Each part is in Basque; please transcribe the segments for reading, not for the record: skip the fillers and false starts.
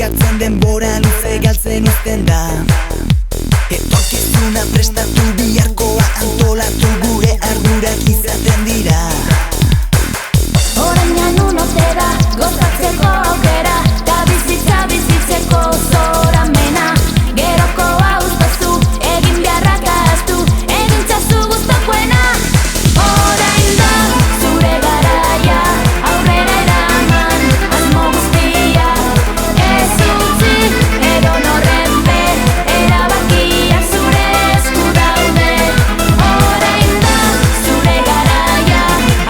eskatzen denbora luze galtzen uzten da. Etorkizuna prestatu biharkoa antolatu gure ardurak izaten dira. Orain unote da, gozatzeko aukera, da bizitza bizitzeko zoramena. Gerokoa uztazu, egin beharrak ahaztu, egin txazu guztakoena. Orain da, zure garaia, aurrera eraman, asmo guztia. Ez utzi, edonorren be, erabakiak zure esku daude. Orain da, zure garaia,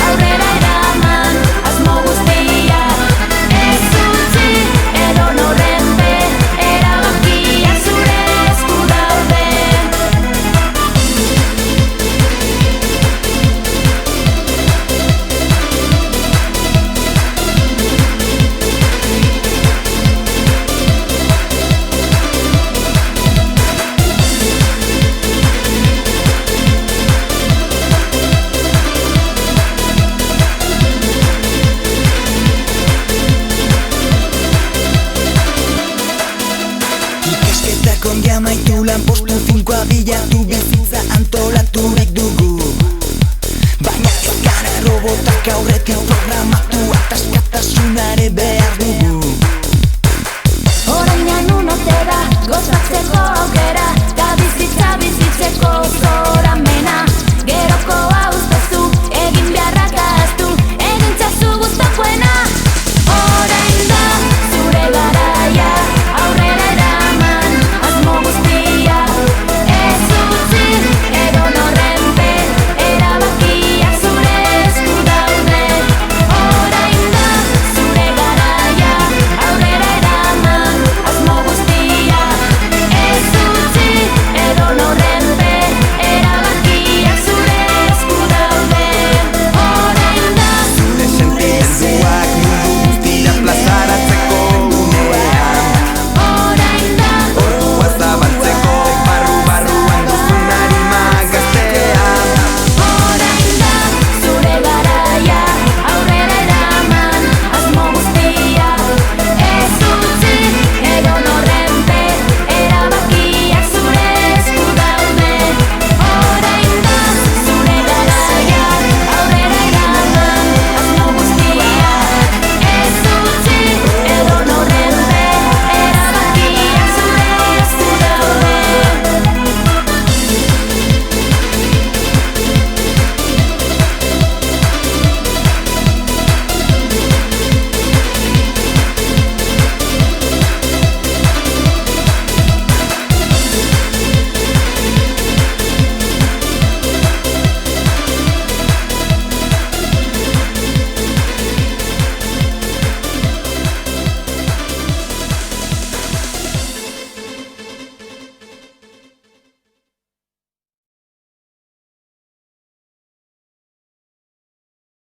aurrera eraman, asmo guztia. Ez utzi, edonorren be, erabakiak zure esku daude. Ikasketak ongi amaitu lanpostu finkoa bilatu bizitza antolaturik dugu. Baina ez gara robotak aurretik programatu ataskatasunare behar